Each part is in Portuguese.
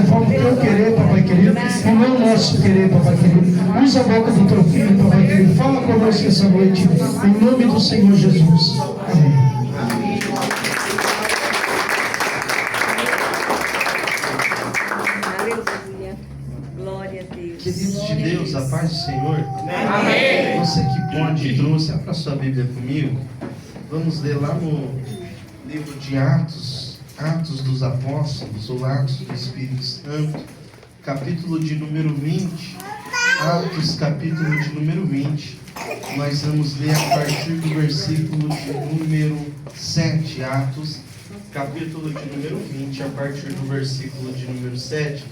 conforme o teu querer, papai querido, e não o nosso querer, papai querido. Usa a boca do teu filho, papai querido. Fala conosco essa noite, em nome do Senhor Jesus. Amém. Queridos de Deus, a paz do Senhor. Amém. Você que pode, trouxe, abra sua Bíblia comigo. Vamos ler lá no livro de Atos, Atos dos Apóstolos, ou Atos do Espírito Santo, capítulo de número 20. Atos, capítulo de número 20. Nós vamos ler a partir do versículo de número 7. Atos, capítulo de número 20, a partir do versículo de número 7.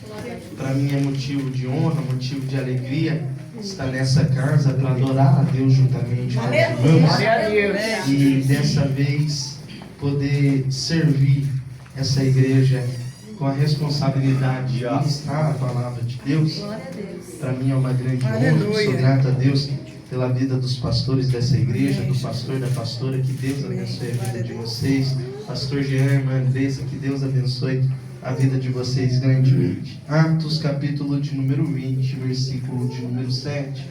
Para mim é motivo de honra, motivo de alegria estar nessa casa para adorar a Deus juntamente com os irmãos. E dessa vez poder servir essa igreja com a responsabilidade de ministrar a palavra de Deus. Para mim é uma grande honra. Sou grato a Deus pela vida dos pastores dessa igreja, do pastor e da pastora. Que Deus abençoe a vida de vocês. Pastor Jean, irmã Andressa, que Deus abençoe a vida de vocês grandemente. Atos, capítulo de número 20, versículo de número 7.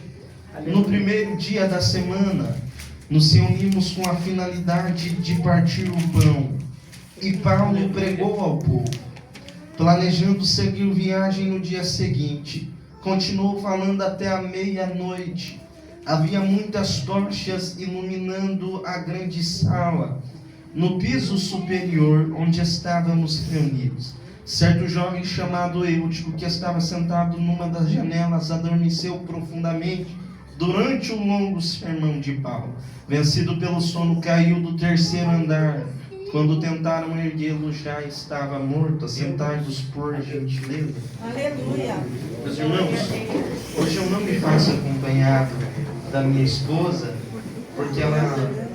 No primeiro dia da semana, nos reunimos com a finalidade de partir o pão. E Paulo pregou ao povo, planejando seguir viagem no dia seguinte. Continuou falando até a meia-noite. Havia muitas tochas iluminando a grande sala. No piso superior, onde estávamos reunidos, certo jovem chamado Eutico, que estava sentado numa das janelas, adormeceu profundamente durante o longo sermão de Paulo. Vencido pelo sono, caiu do terceiro andar. Quando tentaram erguê-lo, já estava morto. Assentai-vos, por gentileza. Aleluia. Meus irmãos, hoje eu não me faço acompanhado da minha esposa, porque ela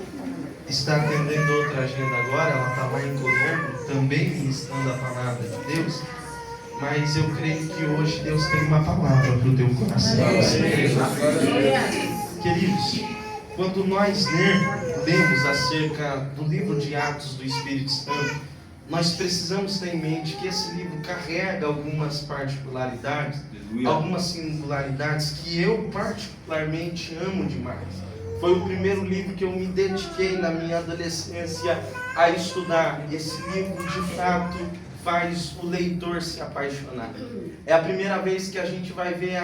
está atendendo outra agenda agora. Ela está lá em Colombo, também ministrando a palavra de Deus. Mas eu creio que hoje Deus tem uma palavra para o teu coração. Queridos, quando nós lemos acerca do livro de Atos do Espírito Santo, nós precisamos ter em mente que esse livro carrega algumas particularidades, algumas singularidades que eu particularmente amo demais. Foi o primeiro livro que eu me dediquei na minha adolescência a estudar. Esse livro, de fato, faz o leitor se apaixonar. É a primeira vez que a gente vai ver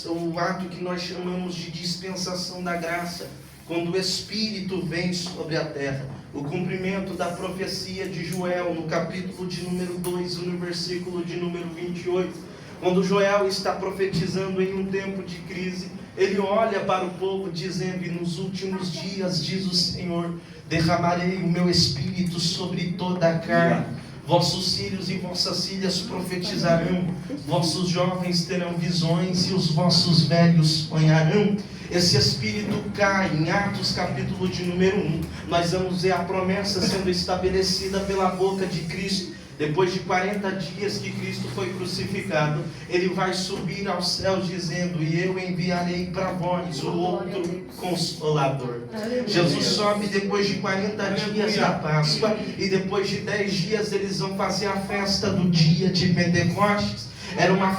o ato que nós chamamos de dispensação da graça, quando o Espírito vem sobre a terra. O cumprimento da profecia de Joel, no capítulo de número 2, no versículo de número 28. Quando Joel está profetizando em um tempo de crise, ele olha para o povo dizendo: e nos últimos dias, diz o Senhor, derramarei o meu Espírito sobre toda a carne. Vossos filhos e vossas filhas profetizarão, vossos jovens terão visões e os vossos velhos sonharão. Esse Espírito cai em Atos capítulo de número 1. Nós vamos ver a promessa sendo estabelecida pela boca de Cristo. Depois de 40 dias que Cristo foi crucificado, Ele vai subir aos céus dizendo: e eu enviarei para vós o outro Consolador. Jesus sobe depois de 40 dias da Páscoa, e depois de 10 dias eles vão fazer a festa do dia de Pentecostes. Era uma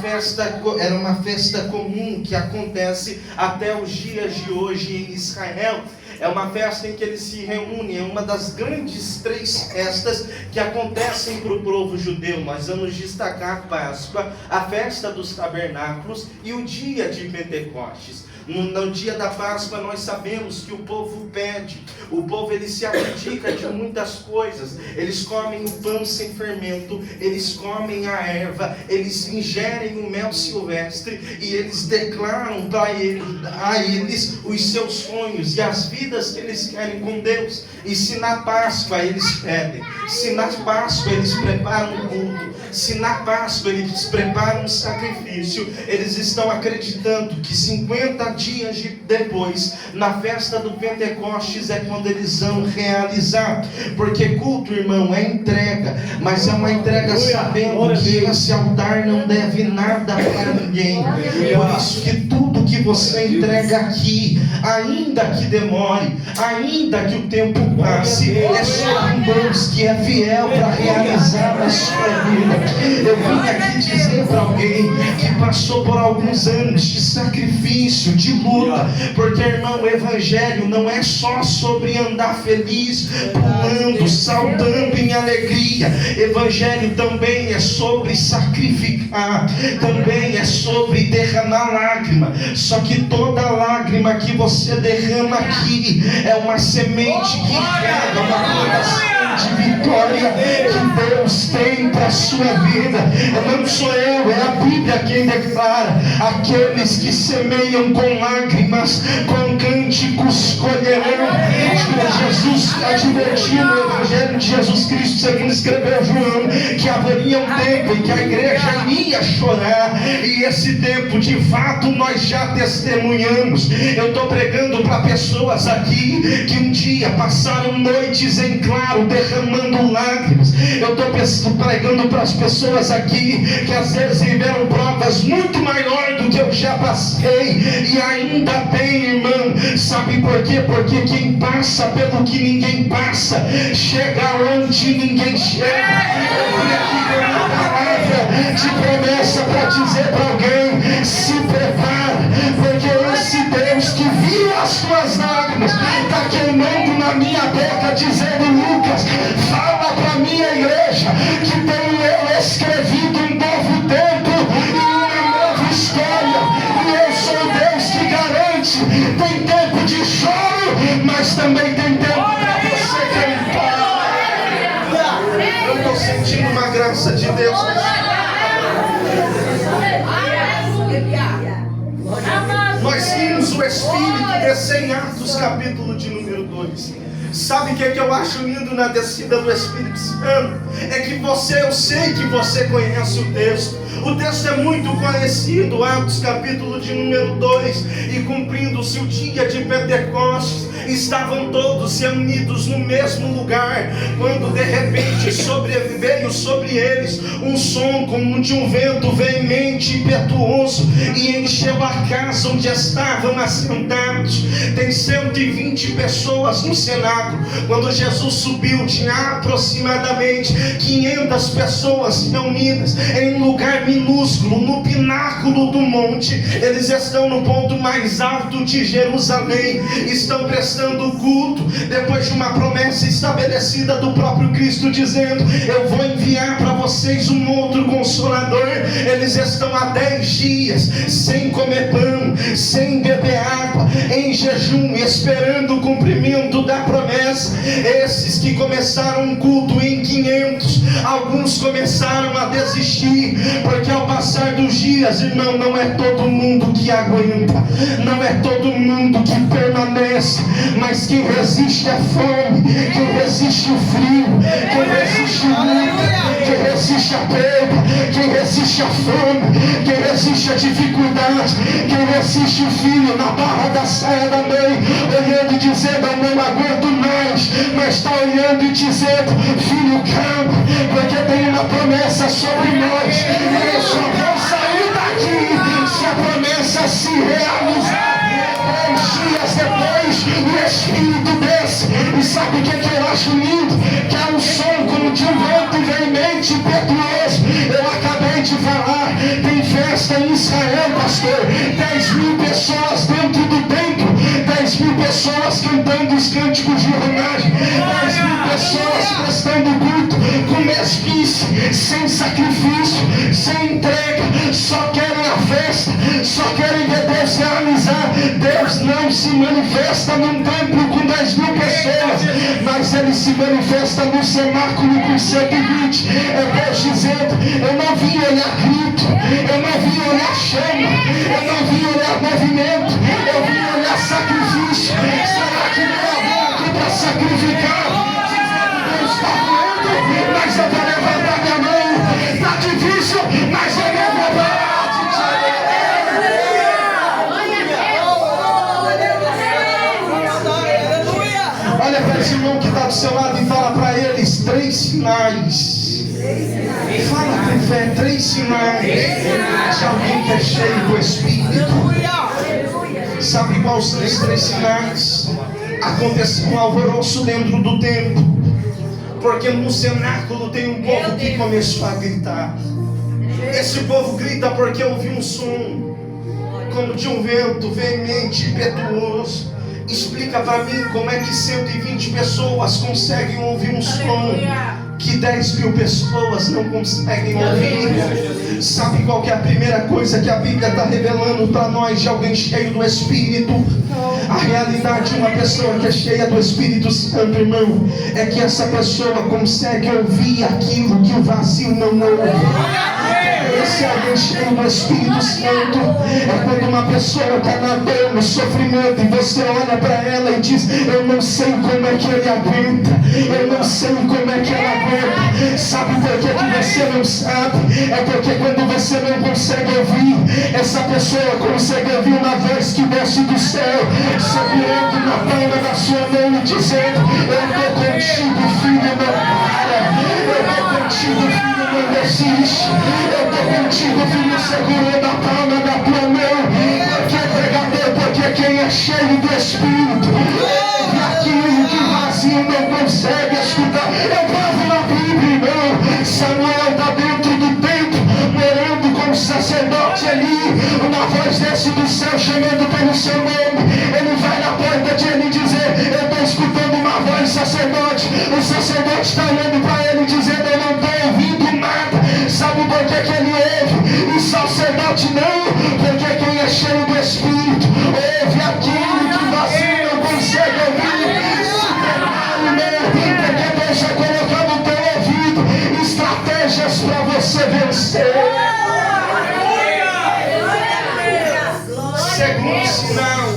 festa comum que acontece até os dias de hoje em Israel. É uma festa em que eles se reúnem, é uma das grandes 3 festas que acontecem para o povo judeu. Nós vamos destacar a Páscoa, a festa dos tabernáculos e o dia de Pentecostes. No dia da Páscoa nós sabemos que o povo pede, o povo ele se abdica de muitas coisas. Eles comem o pão sem fermento, eles comem a erva, eles ingerem o mel silvestre e eles declaram a eles os seus sonhos e as vidas que eles querem com Deus. E se na Páscoa eles pedem, se na Páscoa eles preparam um culto, se na Páscoa eles preparam um sacrifício, eles estão acreditando que 50 dias depois, na festa do Pentecostes, é quando eles vão realizar. Porque culto, irmão, é entrega, mas é uma entrega sabendo que esse altar não deve nada para ninguém. Por isso que tudo que você entrega aqui, ainda que demore, ainda que o tempo passe, é só um Deus que é fiel para realizar a sua vida. Eu vim aqui dizer para alguém que passou por alguns anos de sacrifício, de luta, porque, irmão, o evangelho não é só sobre andar feliz, pulando, saltando em alegria. Evangelho também é sobre sacrificar, também é sobre derramar lágrima. Só que toda lágrima que você derrama aqui é uma semente que rega uma plantação de vitória que Deus tem para a sua vida. Não sou eu, é a Bíblia quem declara: aqueles que semeiam com lágrimas, com cânticos colherão. Jesus advertiu no Evangelho de Jesus Cristo, segundo escreveu João, que haveria um tempo em que a igreja iria chorar, e esse tempo de fato nós já testemunhamos. Eu estou pregando para pessoas aqui que um dia passaram noites em claro derramando lágrimas. Eu estou pregando para as pessoas aqui que às vezes viveram provas muito maiores do que eu já passei, e ainda tem, irmão. Sabe por quê? Porque quem passa pelo que ninguém passa, chega onde ninguém chega. Eu vim aqui com uma palavra de promessa para dizer para alguém: se prepara, porque esse Deus que viu as tuas lágrimas está queimando na minha boca, dizendo: Lucas, fala para a minha igreja que tenho eu escrevido um novo tempo e uma nova história, e eu sou o Deus que garante. Tem tempo de choro, mas também tem tempo para você cantar. Eu estou sentindo uma graça de Deus. Nós vimos o Espírito descer em Atos capítulo de número 2. Sabe o que eu acho lindo na descida do Espírito Santo? É que eu sei que você conhece o texto. O texto é muito conhecido, Atos capítulo de número 2. E cumprindo-se o dia de Pentecostes, estavam todos reunidos no mesmo lugar, quando de repente veio sobre eles um som como de um vento veemente e impetuoso, e encheu a casa onde estavam assentados. Tem 120 pessoas no cenáculo. Quando Jesus subiu, tinha aproximadamente 500 pessoas reunidas em um lugar minúsculo, no pináculo do monte. Eles estão no ponto mais alto de Jerusalém, estão prestando culto, depois de uma promessa estabelecida do próprio Cristo, dizendo: eu vou enviar para vocês um outro Consolador. Eles estão há 10 dias sem comer pão, sem beber água, em jejum, esperando o cumprimento da promessa. Esses que começaram um culto em 500, alguns começaram a desistir, porque ao passar dos dias, irmão, não é todo mundo que aguenta, não é todo mundo que permanece, mas quem resiste à fome, quem resiste o frio, quem resiste o luto, quem resiste a perda, quem resiste a fome, quem resiste a dificuldade, quem resiste o filho na barra da saia da mãe, olhando e dizendo: eu não aguento mais, mas está olhando e dizendo: filho, calma, porque tem uma promessa sobre nós, e eu só vou sair daqui se a promessa se realizar. 10 dias depois, o Espírito desce, e sabe o que eu acho lindo? Que é um som como de um vento veemente e impetuoso. Eu acabei de falar, tem festa em Israel, pastor, 10.000 pessoas dentro do templo, 10.000 pessoas cantando os cânticos de homenagem, 10.000 pessoas prestando culto com mesquice, sem sacrifício, sem entrega, só querem a festa, só querem ver Deus realizar. Deus não se manifesta num templo com 10.000 pessoas, mas Ele se manifesta no cenáculo com 120. É Deus dizendo: eu não vim olhar grito, eu não vim olhar chama, eu não vim olhar movimento, eu vim olhar sacrifício. Será que não é louco para sacrificar? Deus está doendo, mas eu vou levantar minha mão. Está difícil, mas eu não vou parar de te alegrar. fé 3 sinais de alguém que é cheio do Espírito. Sabe quais são os 3 sinais? Aconteceu um alvoroço dentro do templo, porque no cenáculo tem um povo que começou a gritar. Esse povo grita porque ouviu um som como de um vento veemente e impetuoso. Explica para mim como é que 120 pessoas conseguem ouvir um som que 10.000 pessoas não conseguem ouvir. Sabe qual que é a primeira coisa que a Bíblia está revelando para nós de alguém cheio do Espírito? A realidade de uma pessoa que é cheia do Espírito Santo, irmão, é que essa pessoa consegue ouvir aquilo que o vazio não ouve. Esse é alguém cheio do Espírito Santo. É quando uma pessoa está na dor, no sofrimento, e você olha para ela e diz: eu não sei como é que ele aguenta, eu não sei como é que ela aguenta. Sabe por que você não sabe? É porque quando você não consegue ouvir, essa pessoa consegue ouvir uma voz que desce do céu, segurando na palma da sua mão e dizendo: eu estou contigo, filho, não para. Eu estou contigo, filho, não desiste. Eu estou contigo, filho, segurando a palma da tua mão. Porque pregador, porque quem é cheio do Espírito ouve aquilo que o vazio não consegue escutar. Eu provo na Bíblia, irmão. Samuel está dentro do templo, morando com o sacerdote ali. Uma voz desce do céu chamando pelo seu nome. Ele vai na porta de ele dizer: eu estou escutando uma voz, sacerdote. O sacerdote está olhando para ele dizendo: eu não estou ouvindo nada. Sabe por que ele ouve? O sacerdote não, porque quem é cheio do Espírito ouve aquilo que o vazio não consegue ouvir. Se prepare, irmão, porque Deus já colocou no teu ouvido estratégias para você vencer. Segundo sinal,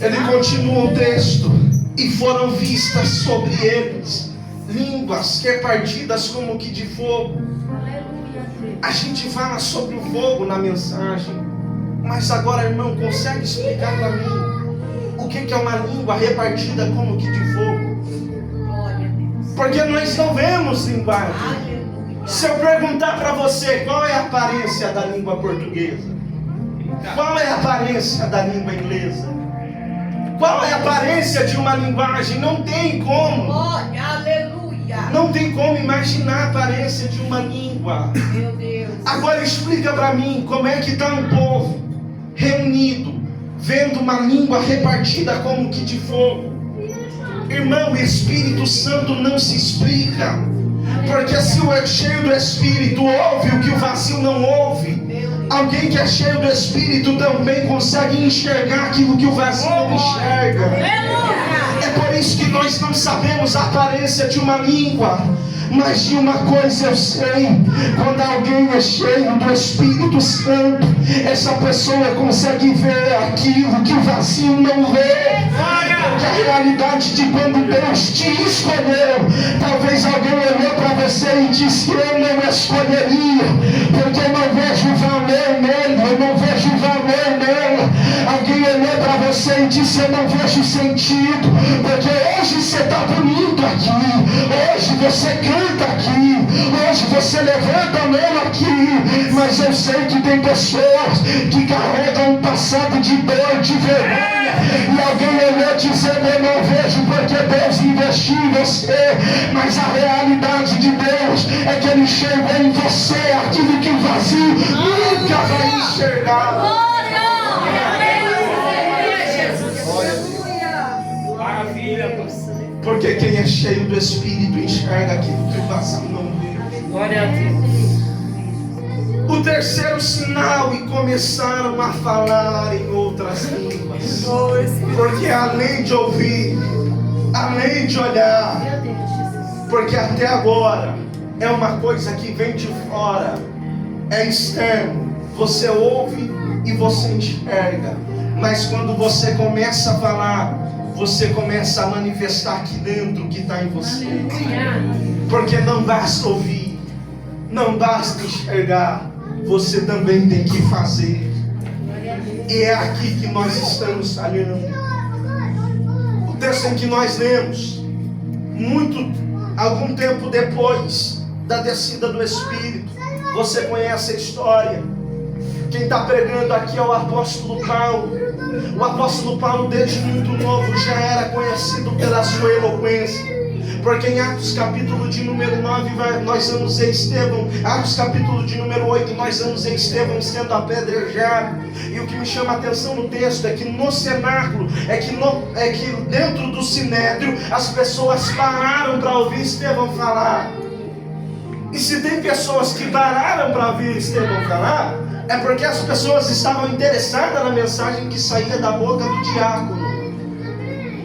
ele continua o texto: e foram vistas sobre eles línguas repartidas como que de fogo. A gente fala sobre o fogo na mensagem, mas agora, irmão, consegue explicar para mim o que é uma língua repartida como que de fogo? Porque nós não vemos linguagem. Se eu perguntar para você qual é a aparência da língua portuguesa, qual é a aparência da língua inglesa, qual é a aparência de uma linguagem, não tem como. Não tem como imaginar a aparência de uma língua. Meu Deus. Agora explica para mim como é que está um povo reunido, vendo uma língua repartida como que de fogo. Irmão, o Espírito Santo não se explica. Porque se o cheio do Espírito ouve o que o vazio não ouve, alguém que é cheio do Espírito também consegue enxergar aquilo que o vazio não enxerga. É por isso que nós não sabemos a aparência de uma língua. Mas de uma coisa eu sei: quando alguém é cheio do Espírito Santo, essa pessoa consegue ver aquilo que o vazio não vê. Porque a realidade de quando Deus te escolheu, talvez alguém olhou para você e disse: eu não escolheria, porque eu não vejo valor nele, eu não vejo valor nela. Alguém olhou para você e disse: eu não vejo sentido, porque hoje você está bonito aqui, hoje você canta aqui, hoje você levanta a mão aqui, mas eu sei que tem pessoas que carregam um passado de dor, de vergonha, e alguém olhou dizendo: eu não vejo, porque Deus investiu em você. Mas a realidade de Deus é que Ele enxergou em você aquilo que o vazio nunca vai enxergar. Porque quem é cheio do Espírito enxerga aquilo que o vazio não vê. Glória a Deus. O terceiro sinal: e começaram a falar em outras línguas. Porque além de ouvir, além de olhar, porque até agora é uma coisa que vem de fora, é externo. Você ouve e você enxerga, mas quando você começa a falar, você começa a manifestar aqui dentro o que está em você. Porque não basta ouvir, não basta enxergar, você também tem que fazer. E é aqui que nós estamos falhando. O texto em que nós lemos, algum tempo depois, da descida do Espírito. Você conhece a história. Quem está pregando aqui é o apóstolo Paulo. O apóstolo Paulo, desde muito novo, já era conhecido pela sua eloquência. Porque em Atos capítulo de número 9, nós vamos ver Estevão. Atos capítulo de número 8, nós vamos ver Estevão sendo apedrejado. E o que me chama a atenção no texto é que no cenáculo, é que dentro do sinédrio, as pessoas pararam para ouvir Estevão falar. E se tem pessoas que pararam para ouvir Estevão falar, é porque as pessoas estavam interessadas na mensagem que saía da boca do diácono.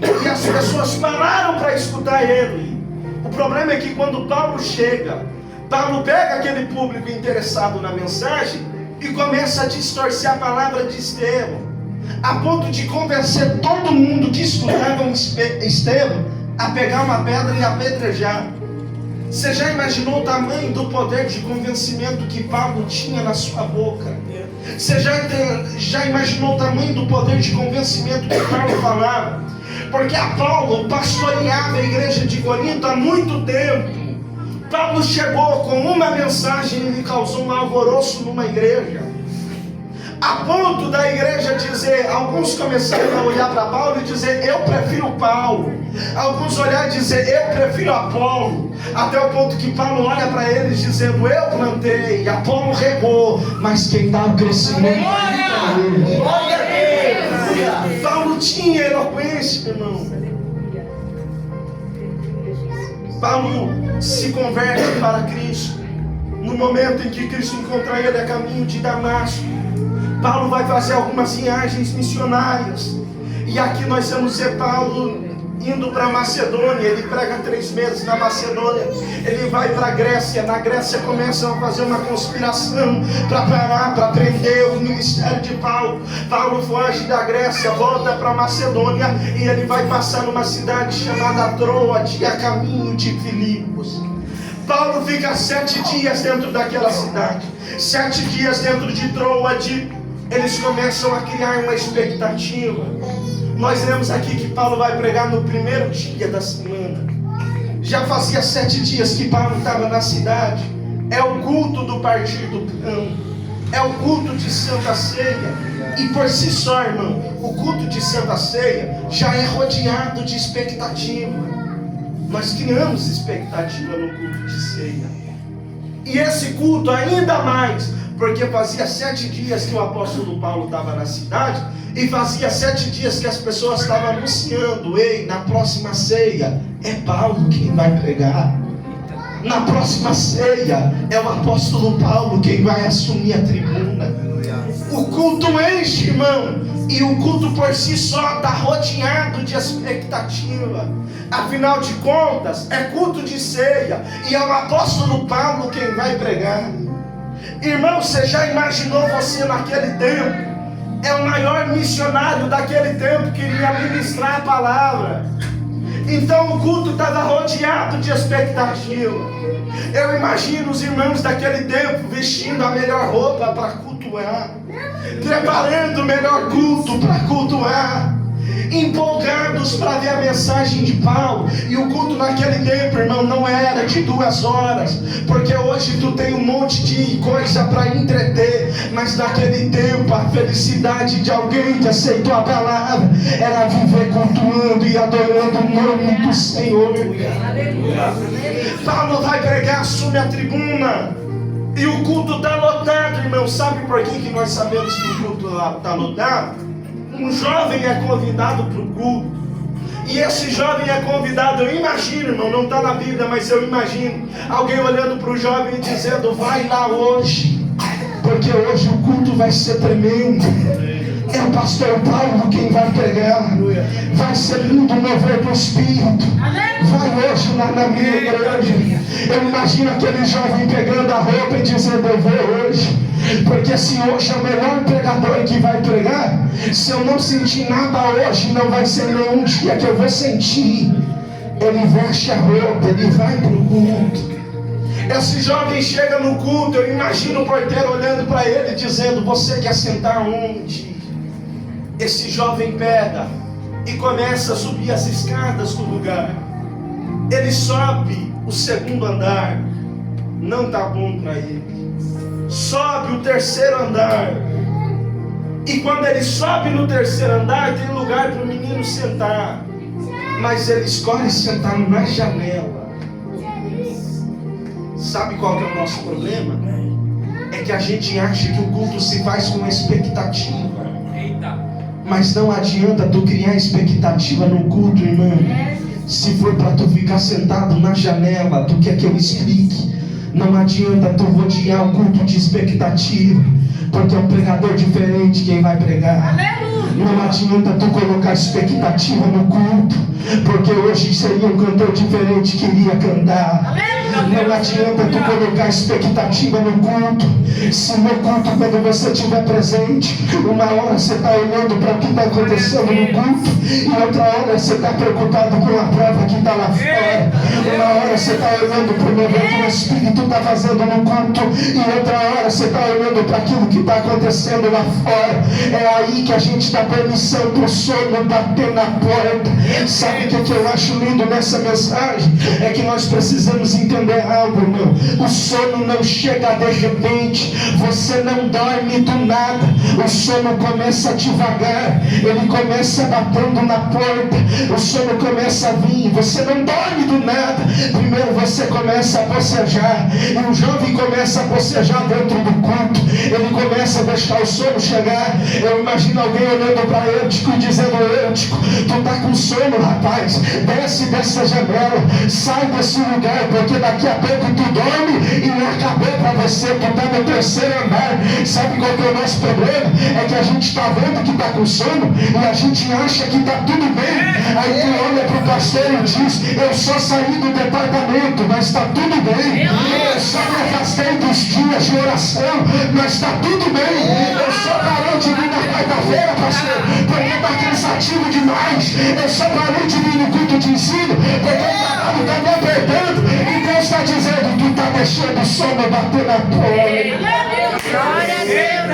E as pessoas pararam para escutar ele. O problema é que quando Paulo chega, Paulo pega aquele público interessado na mensagem e começa a distorcer a palavra de Estevão, a ponto de convencer todo mundo que escutava Estevão a pegar uma pedra e apedrejar. Você já imaginou o tamanho do poder de convencimento que Paulo tinha na sua boca? Você já imaginou o tamanho do poder de convencimento que Paulo falava? Porque a Paulo pastoreava a igreja de Corinto há muito tempo. Paulo chegou com uma mensagem e causou um alvoroço numa igreja, a ponto da igreja dizer, alguns começaram a olhar para Paulo e dizer, eu prefiro Paulo. Alguns olharam e dizer, eu prefiro Apolo. Até o ponto que Paulo olha para eles dizendo, eu plantei, Apolo regou, mas quem dá o crescimento é ele. Paulo tinha eloquência, irmão. Paulo se converte para Cristo no momento em que Cristo encontra ele a caminho de Damasco. Paulo vai fazer algumas viagens missionárias. E aqui nós vamos ver Paulo indo para Macedônia. Ele prega 3 meses na Macedônia. Ele vai para a Grécia. Na Grécia começam a fazer uma conspiração para parar, para prender o ministério de Paulo. Paulo foge da Grécia, volta para Macedônia. E ele vai passar numa cidade chamada Troade, a caminho de Filipos. Paulo fica 7 dias dentro daquela cidade. 7 dias dentro de Troade. Eles começam a criar uma expectativa. Nós lemos aqui que Paulo vai pregar no primeiro dia da semana. Já fazia 7 dias que Paulo estava na cidade. É o culto do partir do pão. É o culto de Santa Ceia. E por si só, irmão, o culto de Santa Ceia já é rodeado de expectativa. Nós criamos expectativa no culto de ceia. E esse culto ainda mais, porque fazia 7 dias que o apóstolo Paulo estava na cidade, e fazia 7 dias que as pessoas estavam anunciando, ei, na próxima ceia é Paulo quem vai pregar. Na próxima ceia é o apóstolo Paulo quem vai assumir a tribuna. O culto enche, irmão, e o culto por si só está rodeado de expectativa. Afinal de contas, é culto de ceia, e é o apóstolo Paulo quem vai pregar. Irmão, você já imaginou você naquele tempo? É o maior missionário daquele tempo que iria ministrar a palavra. Então o culto estava rodeado de expectativa. Eu imagino os irmãos daquele tempo vestindo a melhor roupa para cultuar, preparando o melhor culto para cultuar, empolgados para ver a mensagem de Paulo. E o culto naquele tempo, irmão, não era de 2 horas, porque hoje tu tem um monte de coisa para entreter, mas naquele tempo a felicidade de alguém que aceitou a palavra era viver cultuando e adorando o nome do Senhor. Paulo vai pregar, assume a tribuna, e o culto está lotado, irmão. Sabe por que nós sabemos que o culto está lotado? Um jovem é convidado para o culto, e esse jovem é convidado, eu imagino, irmão, não está na Bíblia, mas eu imagino alguém olhando para o jovem e dizendo, vai lá hoje, porque hoje o culto vai ser tremendo. É o pastor Paulo quem vai pregar, vai ser lindo o mover do Espírito. Vai hoje lá na minha igreja. Eu imagino aquele jovem pegando a roupa e dizendo, eu vou hoje, porque se hoje é o melhor pregador que vai pregar, se eu não sentir nada hoje, não vai ser nenhum dia que eu vou sentir. Ele veste a roupa, ele vai para o culto. Esse jovem chega no culto, eu imagino o porteiro olhando para ele dizendo, você quer sentar onde? Esse jovem pega e começa a subir as escadas do lugar. Ele sobe o 2º andar. não está bom para ele. Sobe o terceiro andar. E quando ele sobe no terceiro andar, tem lugar para o menino sentar. Mas ele escolhe sentar na janela. Sabe qual que é o nosso problema? É que a gente acha que o culto se faz com expectativa. Mas não adianta tu criar expectativa no culto, irmão. Se for para tu ficar sentado na janela, tu quer que eu explique? Não adianta tu rodear o culto de expectativa, porque é um pregador diferente quem vai pregar. Não adianta tu colocar expectativa no culto, porque hoje seria um cantor diferente que iria cantar. Não adianta tu colocar expectativa no culto, se no culto, quando você estiver presente, uma hora você está olhando para o que está acontecendo no culto, e outra hora você está preocupado com a prova que está lá fora. Uma hora você está olhando para o mover que o Espírito está fazendo no culto, e outra hora você está olhando para aquilo que está acontecendo lá fora. É aí que a gente dá permissão para o sono bater na porta. Sabe o que eu acho lindo nessa mensagem? É que nós precisamos entender algo, irmão. O sono não chega de repente, você não dorme do nada. O sono começa devagar, ele começa batendo na porta, o sono começa a vir, você não dorme do nada. Primeiro você começa a bocejar, e o jovem começa a bocejar dentro do culto, ele começa a deixar o sono chegar. Eu imagino alguém olhando para Eutico e dizendo: Eutico, tu tá com sono, rapaz, desce dessa janela, sai desse lugar, porque daqui a pouco tu dorme e acabou para você, tu tá no terceiro andar. Sabe qual que é o nosso problema? É que a gente está vendo que está com sono e a gente acha que está tudo bem. Aí tu olha para o pastor e diz: eu só saí do departamento, mas está tudo bem. Eu só me afastei dos dias de oração, mas está tudo bem. Eu só parei de vir na quarta-feira, pastor, porque está cansativo demais. Eu só parei de vir no culto de ensino, porque o trabalho está me apertando. E Deus está dizendo: tu está deixando o sono bater na porta. Glória a Deus,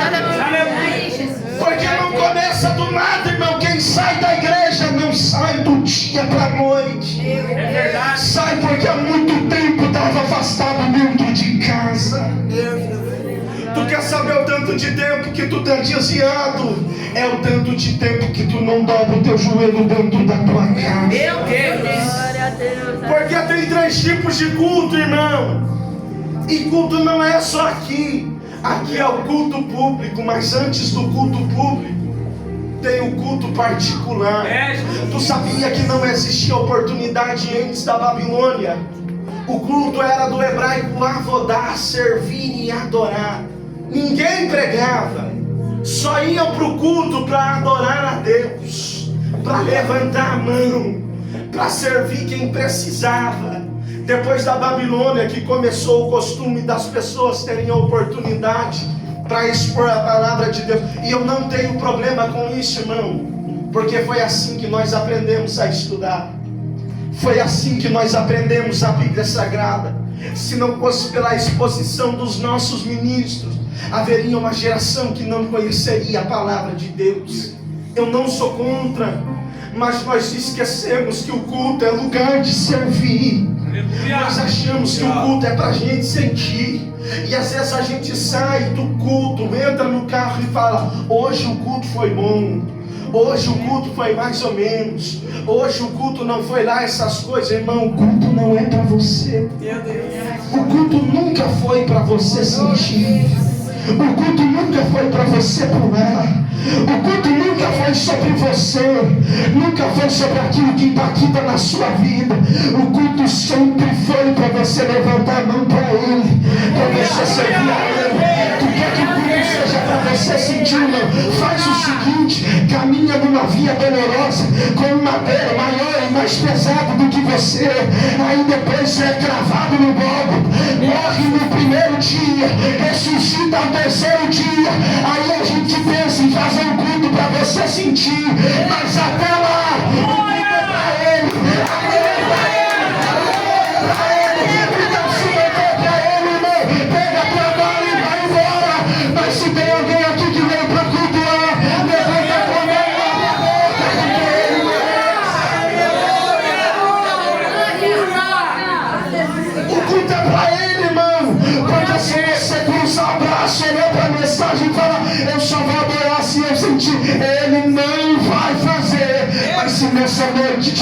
porque não começa do nada, irmão. Quem sai da igreja não sai do dia para a noite. É verdade. Sai porque há muito tempo estava afastado dentro de casa. Tu quer saber o tanto de tempo que tu está desviado? É o tanto de tempo que tu não dobra o teu joelho dentro da tua casa. Meu Deus. Glória a Deus. Porque tem 3 tipos de culto, irmão. E culto não é só aqui. Aqui é o culto público, mas antes do culto público tem o culto particular. Tu sabia que não existia oportunidade antes da Babilônia? O culto era do hebraico avodar, servir e adorar. Ninguém pregava, só iam para o culto para adorar a Deus, para levantar a mão, para servir quem precisava. Depois da Babilônia que começou o costume das pessoas terem a oportunidade para expor a palavra de Deus. E eu não tenho problema com isso, irmão, porque foi assim que nós aprendemos a estudar. Foi assim que nós aprendemos a Bíblia Sagrada. Se não fosse pela exposição dos nossos ministros, haveria uma geração que não conheceria a palavra de Deus. Eu não sou contra, mas nós esquecemos que o culto é lugar de servir. Nós achamos que o culto é para a gente sentir. E às vezes a gente sai do culto, entra no carro e fala: hoje o culto foi bom, hoje o culto foi mais ou menos, hoje o culto não foi lá essas coisas. Irmão, o culto não é para você. O culto nunca foi para você sentir. O culto nunca foi para você pular. O culto nunca foi sobre você. Nunca foi sobre aquilo que impacta na sua vida. O culto sempre foi para você levantar a mão para Ele, para você servir a Ele. Tu quer que o culto seja para você sentir, não? Faz o seguinte: caminha numa via dolorosa com um madeiro maior e mais pesado do que você. Aí depois você é cravado no bogo, morre no primeiro dia, ressuscita no terceiro dia. Aí a gente pensa em fazer um culto para você sentir, mas até lá o culto é para Ele. Então se meter para Ele, irmão, pega a tua bola e vai embora. Mas se tem alguém aqui que veio para cultuar, levanta a tua mão. O culto é para Ele, irmão.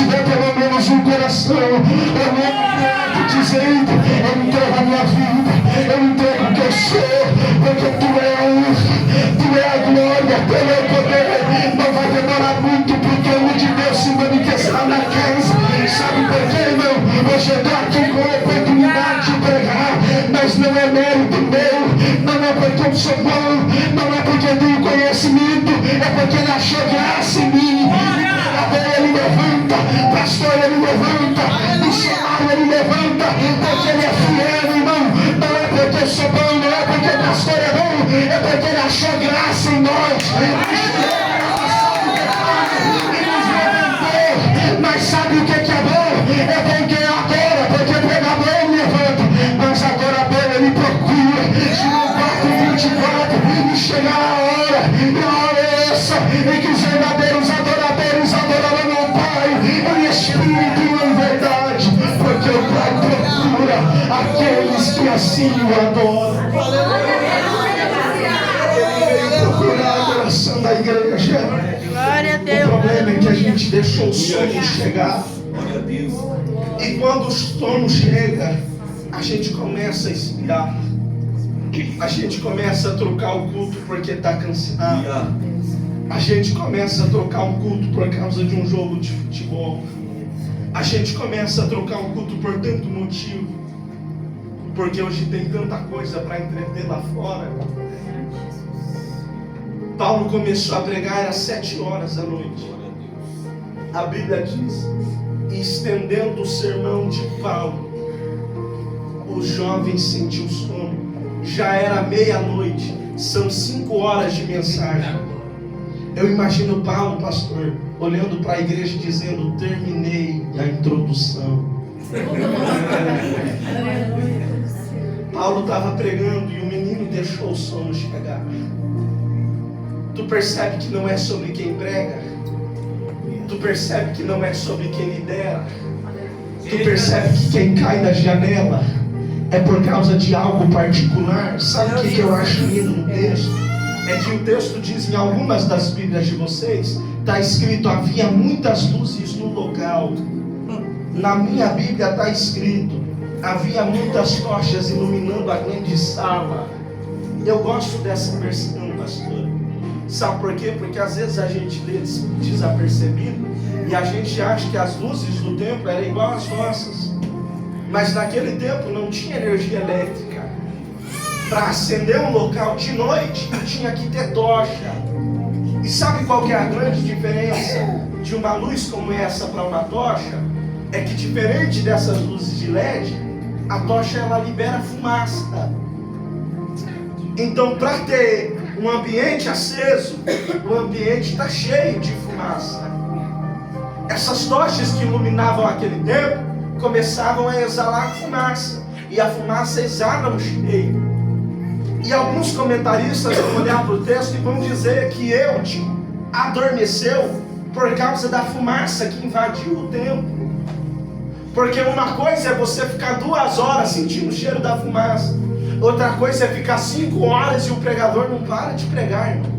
tiver pelo menos um coração honesto, dizendo: eu entrego a minha vida, eu entrego o que eu sou, porque tu é a honra, tu é a glória, tu é o poder. Não vai demorar muito pro trono de Deus se manifestar na casa. Sabe por quê, irmão? Hoje eu estou aqui com a oportunidade de pregar, mas não é mérito meu, não é porque eu sou bom, não é porque eu tenho conhecimento, é porque ele achou graça em mim. Agora ele levanta, pastor ele levanta, missionário ele levanta, porque ele é fiel, irmão. Não é porque eu sou bom, não é porque o pastor é bom, é porque ele achou graça em nós. Mas sabe o que é bom? É bom quem adora, porque pregador ele levanta, mas agora bom ele procura. João 4:24, e chegar a hora, e a hora é essa, em que os verdadeiros adoradores adorarão ao Pai em espírito e em verdade, porque o Pai procura aqueles que assim o adoram. Procurar a adoração da igreja. Glória a Deus. O problema é que a gente deixou o sono chegar. E quando o sono chega, a gente começa a esfriar. A gente começa a trocar o culto porque está cansado. A gente começa a trocar um culto por causa de um jogo de futebol. A gente começa a trocar um culto por tanto motivo. Porque hoje tem tanta coisa para entreter lá fora. Paulo começou a pregar, era 7 horas da noite. A Bíblia diz: e estendendo o sermão de Paulo, o jovem sentiu sono. Já era meia-noite, são 5 horas de mensagem. Eu imagino Paulo, pastor, olhando para a igreja dizendo: terminei a introdução. Paulo estava pregando e o menino deixou o sono chegar. Tu percebe que não é sobre quem prega. Tu percebe que não é sobre quem lidera. Tu percebe que quem cai da janela é por causa de algo particular. Sabe o que eu acho lindo no texto? É que o texto diz em algumas das Bíblias de vocês, está escrito: havia muitas luzes no local. Na minha Bíblia está escrito: havia muitas tochas iluminando a grande sala. Eu gosto dessa versão, pastor. Sabe por quê? Porque às vezes a gente lê desapercebido e a gente acha que as luzes do templo eram igual às nossas. Mas naquele tempo não tinha energia elétrica. Para acender um local de noite tinha que ter tocha. E sabe qual que é a grande diferença de uma luz como essa para uma tocha? É que diferente dessas luzes de LED, a tocha ela libera fumaça. Então, para ter um ambiente aceso, o ambiente está cheio de fumaça. Essas tochas que iluminavam aquele tempo começavam a exalar fumaça, e a fumaça exala o cheiro. E alguns comentaristas vão olhar para o texto e vão dizer que Eutico adormeceu por causa da fumaça que invadiu o templo. Porque uma coisa é você ficar 2 horas sentindo o cheiro da fumaça, outra coisa é ficar 5 horas e o pregador não para de pregar, irmão.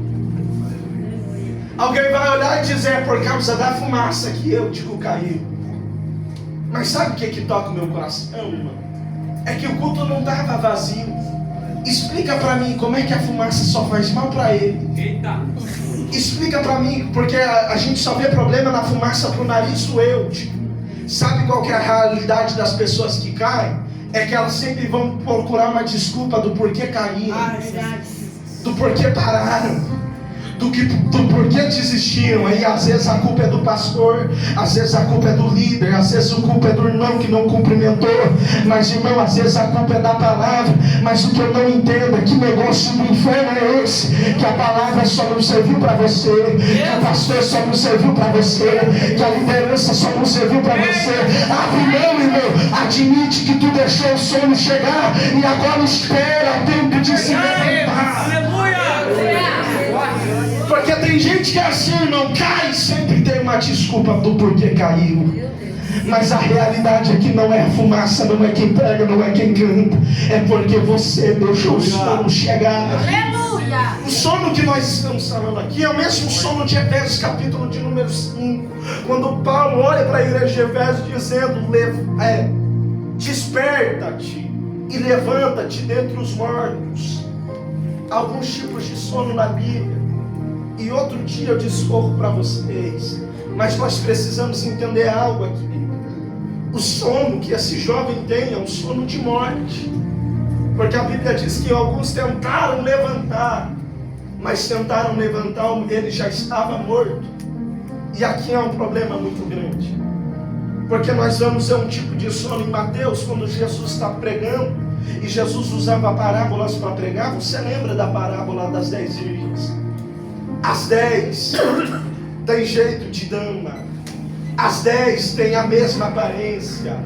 Alguém vai olhar e dizer: é por causa da fumaça que Eutico caiu. Mas sabe o que toca o meu coração, irmão? É que o culto não estava vazio. Explica para mim como é que a fumaça só faz mal para ele. Eita. Explica para mim, porque a gente só vê problema na fumaça pro nariz do Eutico. Sabe qual que é a realidade das pessoas que caem? É que elas sempre vão procurar uma desculpa do porquê caíram, do porquê pararam, do porquê desistiram. Aí às vezes a culpa é do pastor, às vezes a culpa é do líder, às vezes a culpa é do irmão que não cumprimentou. Mas irmão, às vezes a culpa é da palavra. Mas o que eu não entendo é que negócio do inferno é esse, que a palavra só não serviu para você, que o pastor só não serviu para você, que a liderança só não serviu para você. Abre mão, irmão, admite que tu deixou o sono chegar e agora espera o tempo de se levantar. Porque tem gente que é assim, irmão, cai, sempre tem uma desculpa do porquê caiu. Mas a realidade é que não é a fumaça, não é quem prega, não é quem canta. É porque você deixou o sono chegar. Aleluia. O sono que nós estamos falando aqui é o mesmo sono de Efésios, capítulo de número 5. Quando Paulo olha para a igreja de Efésios dizendo: desperta-te e levanta-te dentre os mortos. Alguns tipos de sono na Bíblia. E outro dia eu discorro para vocês. Mas nós precisamos entender algo aqui. O sono que esse jovem tem é um sono de morte. Porque a Bíblia diz que alguns tentaram levantar, mas tentaram levantar, ele já estava morto. E aqui é um problema muito grande. Porque nós vamos ver um tipo de sono em Mateus, quando Jesus está pregando, e Jesus usava parábolas para pregar. Você lembra da parábola das 10 virgens? As 10 tem jeito de dama, as 10 têm a mesma aparência,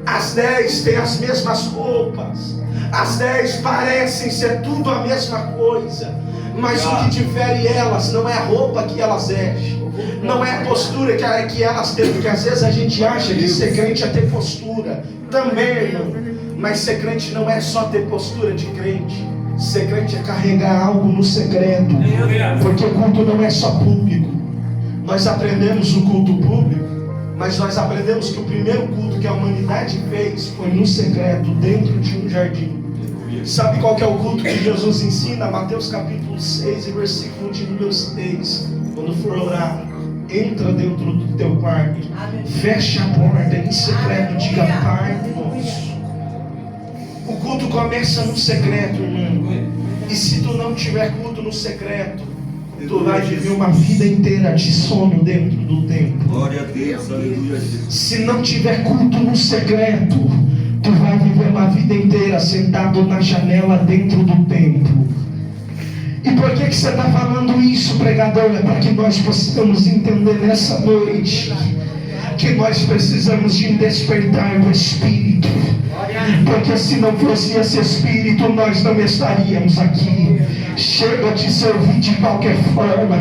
as 10 têm as mesmas roupas, as 10 parecem ser tudo a mesma coisa, mas o que difere elas não é a roupa que elas vestem, não é a postura que elas têm, porque às vezes a gente acha que ser crente é ter postura, também, irmão, mas ser crente não é só ter postura de crente. Ser crente é carregar algo no secreto, porque o culto não é só público. Nós aprendemos o culto público, mas nós aprendemos que o primeiro culto que a humanidade fez foi no secreto, dentro de um jardim. Sabe qual que é o culto que Jesus ensina? Mateus capítulo 6 e versículo de número 6. Quando for orar, entra dentro do teu quarto, fecha a porta em secreto, diga: Pai nosso. O culto começa no secreto, irmão. E se tu não tiver culto no secreto, tu vai viver uma vida inteira de sono dentro do templo. Glória a Deus, aleluia. Se não tiver culto no secreto, tu vai viver uma vida inteira sentado na janela dentro do templo. E por que você está falando isso, pregador? É para que nós possamos entender nessa noite que nós precisamos de despertar do Espírito. Porque se não fosse esse Espírito, nós não estaríamos aqui. Chega de servir de qualquer forma.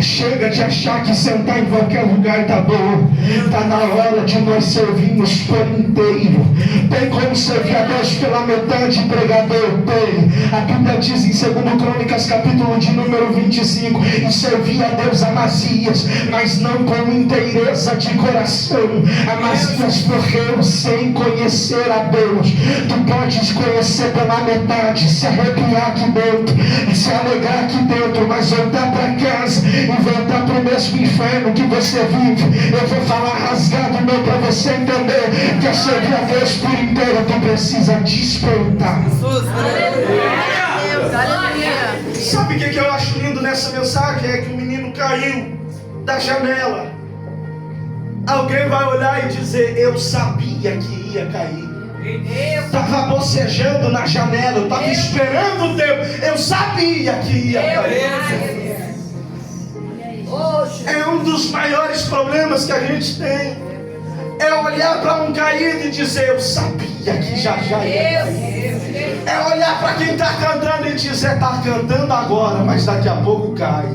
Chega de achar que sentar em qualquer lugar está bom. Está na hora de nós servirmos por inteiro. Tem como servir a Deus pela metade, pregador? Tem. A Bíblia diz em 2 Crônicas, capítulo de número 25: e servir a Deus Amazias, mas não com inteireza de coração. Amazias morreu sem conhecer a Deus. Tu podes conhecer pela metade, se arrepiar aqui dentro, se alegrar aqui dentro, mas voltar para casa e voltar para o mesmo inferno que você vive. Eu vou falar rasgado, meu, para você entender que a servir a Deus por inteiro, tu precisa despertar. Sabe o que eu acho lindo nessa mensagem? É que o menino caiu da janela. Alguém vai olhar e dizer: eu sabia que ia cair. Estava bocejando na janela, eu estava esperando o tempo, eu sabia que ia cair. É um dos maiores problemas que a gente tem, é olhar para um caído e dizer: eu sabia que já ia cair. É olhar para quem está cantando e dizer: está cantando agora, mas daqui a pouco cai.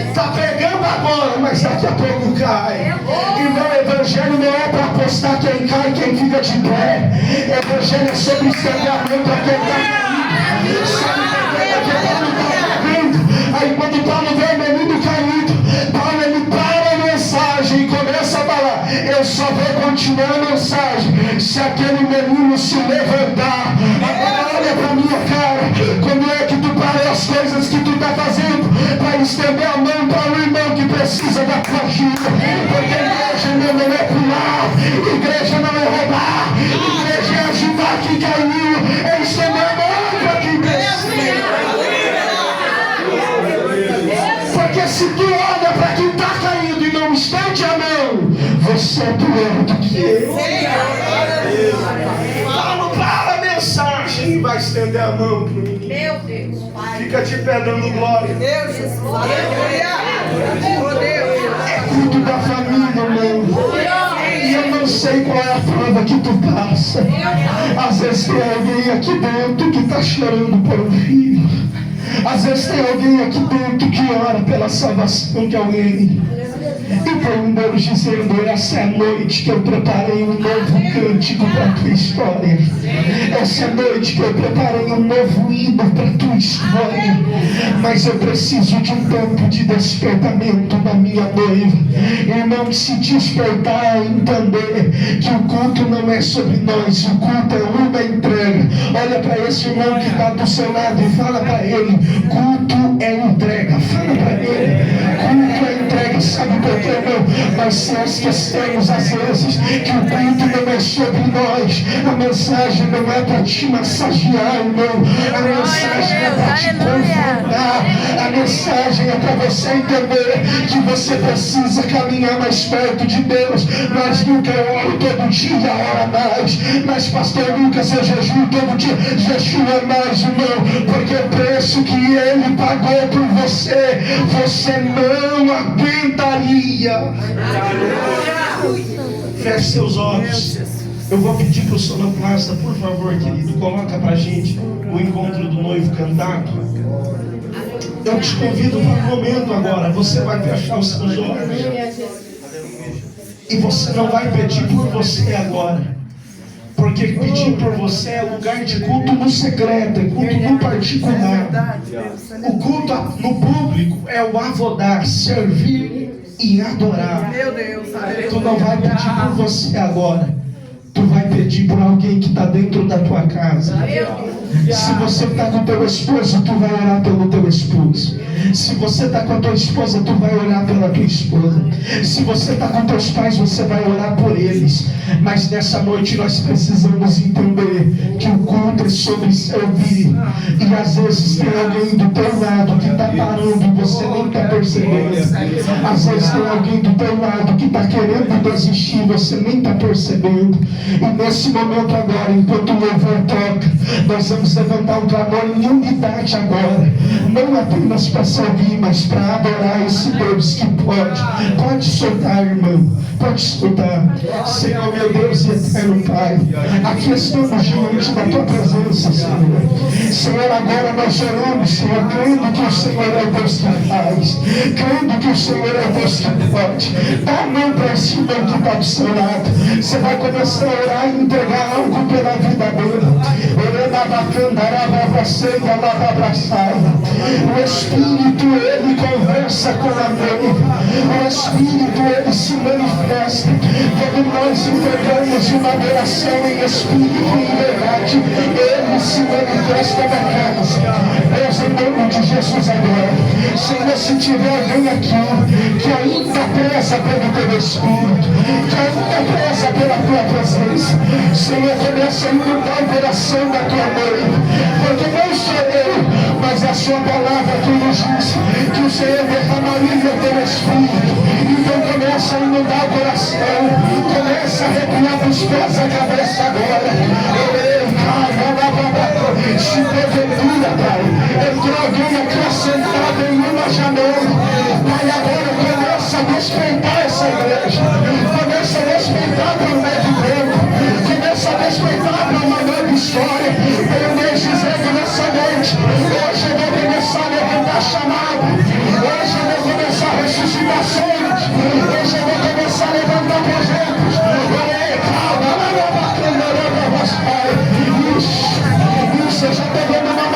Está pregando agora, mas daqui a pouco cai. Irmão, o evangelho não é para apostar quem cai e quem fica de pé. O evangelho é sobre estender a mão para quem está caído. Sabe por que Paulo está pregando? Aí quando Paulo vê o menino caído, Paulo ele para a mensagem e começa a falar: eu só vou continuar a mensagem se aquele menino se levantar. Agora olha para minha cara, quando é que tu para as coisas que tu está fazendo para estender a mão para o irmão que precisa da tua ajuda? Porque igreja não é pular, igreja não é roubar, igreja é ajudar quem caiu, é estender a mão para quem precisa. Porque se tu olha para quem está caído e não estende a mão, você é pior do que ele. Paulo para a mensagem e vai estender a mão para o menino. Meu Deus, Pai. Fica de pé dando glória. Deus, É culto da família, irmão. E eu não sei qual é a prova que tu passa. Às vezes tem alguém aqui dentro que está chorando por um filho. Às vezes tem alguém aqui dentro que ora pela salvação de alguém. E Foi Deus dizendo: essa é a noite que eu preparei um novo cântico para a tua história. Essa é a noite que eu preparei um novo hino para a tua história. Mas eu preciso de um tempo de despertamento da minha noiva. Irmão, se despertar, entender que o culto não é sobre nós, o culto é uma entrega. Olha para esse irmão que está do seu lado e fala para ele: culto é entrega. Fala para ele: culto é entrega. Sabe por quê, irmão? Nós esquecemos às vezes que o culto não é sobre nós. A mensagem não é para te massagear, irmão. A mensagem é para te confrontar. A mensagem é para você entender que você precisa caminhar mais perto de Deus. Mas nunca eu oro todo dia, ora mais. Mas pastor Lucas, eu jejuo todo dia. Jejua mais, irmão, porque o preço que ele pagou por você, você não aguentaria. Feche seus olhos. Eu vou pedir para o sonoplasta, por favor, querido, coloca para a gente o encontro do noivo cantado. Eu te convido para um momento agora. Você vai fechar os seus olhos e você não vai pedir por você agora, porque pedir por você é lugar de culto no secreto, é culto no particular. O culto no público é o avodar, servir e adorar. Tu não vai pedir por você agora, tu vai pedir por alguém que está dentro da tua casa. Se você está com teu esposo, tu vai orar pelo teu esposo. Se você está com a tua esposa, tu vai orar pela tua esposa. Se você está com teus pais, você vai orar por eles. Mas nessa noite nós precisamos entender que o culto é sobre servir. E às vezes tem alguém do teu lado que está parando e você nem está percebendo. Às vezes tem alguém do teu lado que está querendo desistir, você nem está percebendo. E nesse momento agora, enquanto o louvor toca, nós vamos levantar um clamor em unidade agora. Não apenas para servir, mas para adorar esse Deus que pode. Pode soltar, irmão. Pode soltar. Senhor, meu Deus e eterno Pai, aqui estamos diante da tua presença, Senhor. Senhor, agora nós oramos, Senhor, crendo que o Senhor é o Deus que faz, crendo que o Senhor é o Deus que pode. Dá a mão para esse irmão que está do seu lado. Você vai começar a orar e entregar algo pela vida dele. O Espírito, ele conversa com a noiva. O Espírito, ele se manifesta. Quando nós entregamos uma adoração em Espírito e em verdade, ele se manifesta na casa. Deus, em nome de Jesus agora, Senhor, se tiver alguém aqui que ainda preza pelo teu Espírito, que ainda preza pela tua presença, Senhor, começa a inundar o coração da tua noiva, porque não sou eu, mas a sua palavra que nos diz que o Senhor derramaria o teu Espírito. Então começa a inundar o coração, começa a arrepiar dos pés a cabeça agora. Se porventura, Pai, entrou alguém aqui assentado em uma janela, Pai, agora começa a despertar essa igreja, começa a despertar para o novo tempo, começa a despertar para uma nova história. Eu Deus dizer que nessa noite, hoje eu vou começar a levantar chamada, hoje eu vou começar ressuscitações, hoje eu vou começar a levantar projetos. Isso, eu já estou vendo uma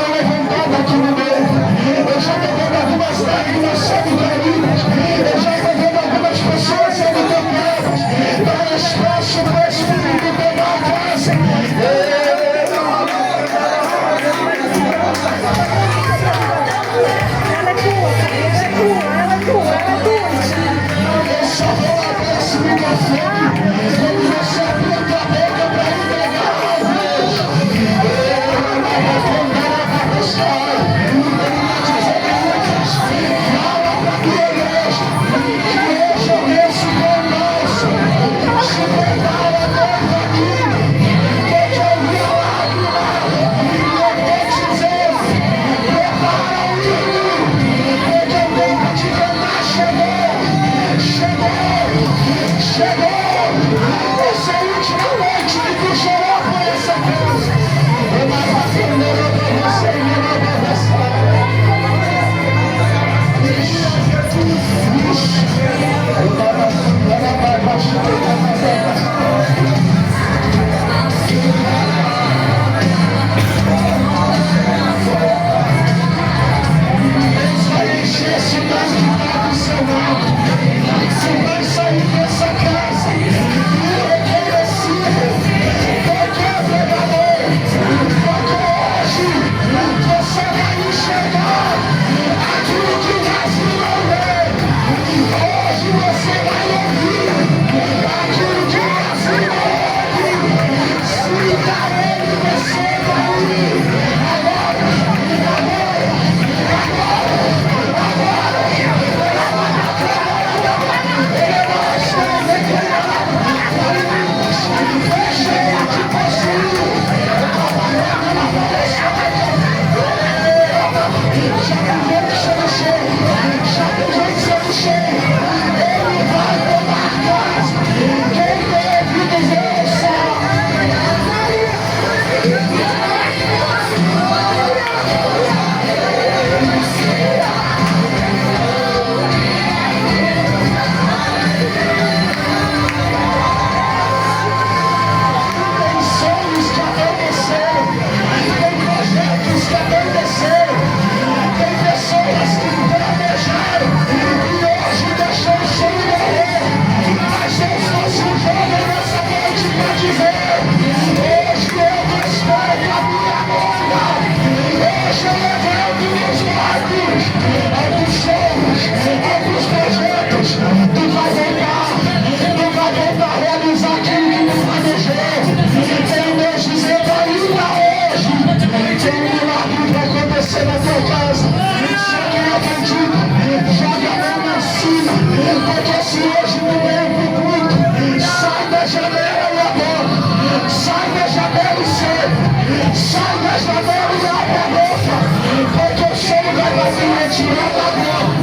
Enquanto eu chamo, vai bater retirada agora.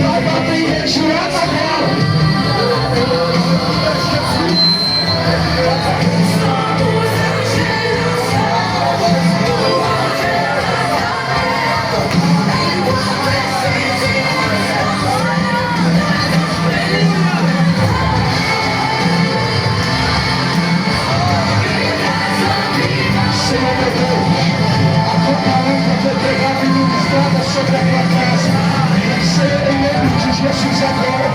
Vai bater retirada agora. Senhor meu Deus, a tua palavra foi pregada e ministrada sobre a tua casa. Senhor, em nome de Jesus agora.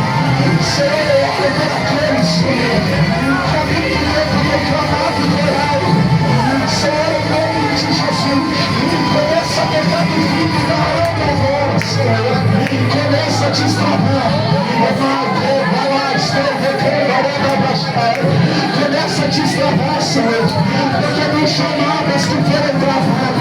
Senhor, eu oro por aqueles, Senhor, que há muito tempo não clamavam e oraram. Senhor, em nome de Jesus, começa a tocar no filho da alma agora, Senhor. Começa a destravar. Vai lá, começa a destravar, Senhor. Porque nos chamadas que foram travadas.